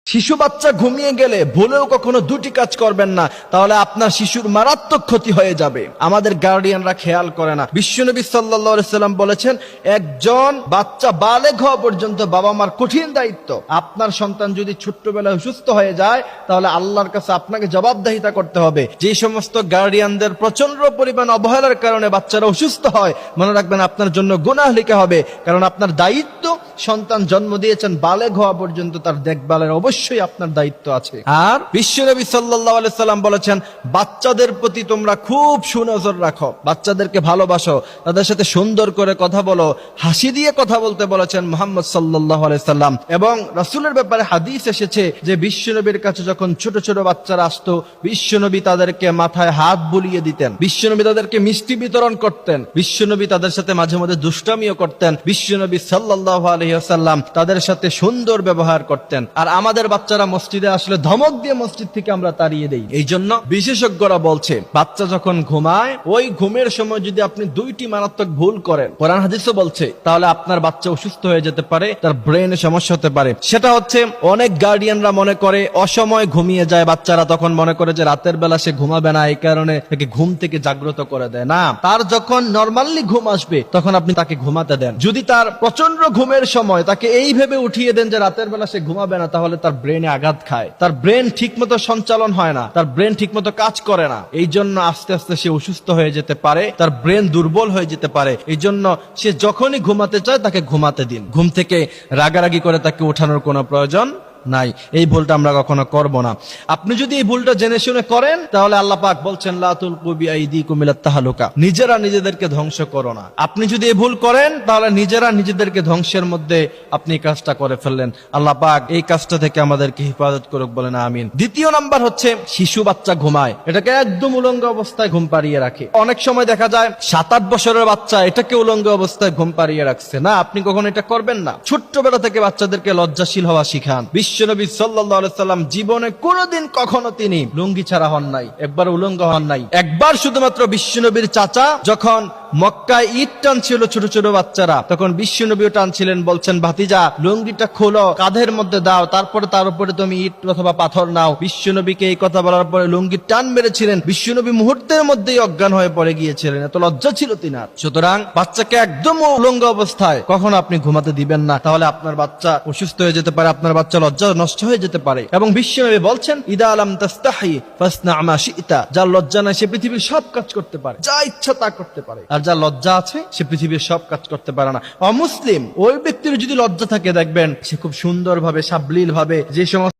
শিশু বাচ্চা ঘুমিয়ে গেলে ভুলেও কখনো দুটি কাজ করবেন না, তাহলে আপনার শিশুর মারাত্মক ক্ষতি হয়ে যাবে। আমাদের গার্ডিয়ানরা খেয়াল করে না। বিশ্বনবী সাল্লাল্লাহু আলাইহি সাল্লাম বলেছেন, একজন বাচ্চা বালেগ হওয়া পর্যন্ত বাবা মার কঠিন দায়িত্ব। আপনার সন্তান যদি ছোট্টবেলায় অসুস্থ হয়ে যায়, তাহলে আল্লাহর কাছে আপনাকে জবাবদিহিতা করতে হবে। যে সমস্ত গার্ডিয়ানদের প্রচন্ড পরিমাণ অবহেলার কারণে বাচ্চারা অসুস্থ হয়, মনে রাখবেন আপনার জন্য গুনাহ লিখা হবে। কারণ আপনার দায়িত্ব, সন্তান জন্ম দিয়েছেন, বালেগ হওয়া পর্যন্ত তার দেখভালের অবশ্যই আপনার দায়িত্ব আছে। আর বিশ্বনবী সাল্লাল্লাহু আলাইহি সাল্লাম বলেছেন, বাচ্চাদের প্রতি তোমরা খুব সুনজর রাখো, বাচ্চাদেরকে ভালোবাসো, তাদের সাথে সুন্দর করে কথা বলো, হাসি দিয়ে কথা বলতে বলেছেন মুহাম্মদ সাল্লাল্লাহু আলাইহি সাল্লাম। এবং রাসূলের ব্যাপারে হাদিস এসেছে যে বিশ্বনবীর কাছে যখন ছোট ছোট বাচ্চারা আসতো, বিশ্বনবী তাদেরকে মাথায় হাত বুলিয়ে দিতেন, বিশ্বনবী তাদেরকে মিষ্টি বিতরণ করতেন, বিশ্বনবী তাদের সাথে মাঝে মাঝে দুষ্টামিও করতেন, বিশ্বনবী সাল্লাল্লাহু আলাইহি ওয়াসাল্লাম তাদের সাথে সুন্দর ব্যবহার করতেন। আর আমাদের বাচ্চারা মসজিদে আসলে ধমক দিয়ে মসজিদ থেকে আমরা তাড়িয়ে দেই। এই জন্য বিশেষজ্ঞরা বলছে, বাচ্চা যখন ঘুমায়, ওই ঘুমের সময় যদি আপনি দুইটি মারাত্মক ভুল করেন, কোরআন হাদিসও বলছে, তাহলে আপনার বাচ্চা অসুস্থ হয়ে যেতে পারে, তার ব্রেনে সমস্যা হতে পারে। সেটা হচ্ছে, অনেক গার্ডিয়ানরা মনে করে অসময় ঘুমিয়ে যায় বাচ্চারা, তখন মনে করে যে রাতের বেলা সে ঘুমাবে না, এই কারণে তাকে ঘুম থেকে জাগ্রত করে দেয়। না, তার যখন নরমালি ঘুম আসবে তখন আপনি তাকে ঘুমাতে দেন। যদি তার প্রচন্ড ঘুমের সময় তাকে এই ভেবে উঠিয়ে দেন যে রাতের বেলা সে ঘুমাবে না, তাহলে তার ব্রেনে আঘাত খায়, তার ব্রেন ঠিকমতো সঞ্চালন হয় না, তার ব্রেন ঠিকমতো কাজ করে না। এই জন্য আস্তে আস্তে সে অসুস্থ হয়ে যেতে পারে, তার ব্রেন দুর্বল হয়ে যেতে পারে। এই জন্য সে যখনই ঘুমাতে চায় তাকে ঘুমাতে দিন। ঘুম থেকে রাগারাগি করে তাকে ওঠানোর কোনো প্রয়োজন নাই। এই ভুলটা আমরা কখনো করব না। আপনি যদি এই ভুলটা জেনে শুনে করেন, তাহলে আল্লাহ পাক বলছেন, লা তুলকু বিআইদিকুম ইলাত তাহলুকা, নিজেরা নিজেদেরকে ধ্বংস করো না। আপনি যদি এই ভুল করেন, তাহলে নিজেরা নিজেদেরকে ধ্বংসের মধ্যে আপনি কাজটা করে ফেললেন। আল্লাহ পাক এই কাজটা থেকে আমাদেরকে হেফাজত করুক, বলেন আমিন। দ্বিতীয় নাম্বার হচ্ছে, শিশু বাচ্চা ঘুমায়, এটাকে একদম উলঙ্গ অবস্থায় ঘুম পাড়িয়ে রাখে। অনেক সময় দেখা যায় 7-8 বছরের বাচ্চা এটাকে উলঙ্গ অবস্থায় ঘুম পাড়িয়ে রাখছে। না, আপনি কখনো এটা করবেন না। ছোট্টবেলা থেকে বাচ্চাদেরকে লজ্জাশীল হওয়া শিখান। বিশ্বনবী সাল্লাল্লাহু আলাইহি সাল্লাম জীবনে কোনোদিন কখনো তিনি লুঙ্গি ছাড়া হন নাই, একবার উলঙ্গ হন নাই। একবার শুধুমাত্র বিশ্বনবীর চাচা যখন মক্কায় ঈদ টানছিল ছোট ছোট বাচ্চারা, তখন বিশ্বনবীও টানছিলেন, বলছেন, ভাতিজা লুঙ্গিটা খোলো, কাঁধের মধ্যে দাও, তারপরে তার উপরে তুমি ইট অথবা পাথর নাও। বিশ্বনবীকে এই কথা বলার পরে লুঙ্গি টান মেরেছিলেন, বিশ্বনবী মুহূর্তের মধ্যেই অজ্ঞান হয়ে পড়ে গিয়েছিলেন, এত লজ্জা ছিল তিনার। সুতরাং বাচ্চাকে একদম উলঙ্গ অবস্থায় কখনো আপনি ঘুমাতে দিবেন না, তাহলে আপনার বাচ্চা অসুস্থ হয়ে যেতে পারে, আপনার বাচ্চা লজ্জা নষ্ট হয়ে যেতে পারে। এবং বিশ্বনবী বলছেন, ইদা লাম তাস্তাহি ফাসনা মা শিতা, যার লজ্জা নাই সে পৃথিবীর সব কাজ করতে পারে, যা ইচ্ছা তা করতে পারে, আর যার লজ্জা আছে সে পৃথিবীর সব কাজ করতে পারে না। অমুসলিম ওই ব্যক্তির যদি লজ্জা থাকে, দেখবেন সে খুব সুন্দরভাবে, সাবলীল ভাবে যে সমস্ত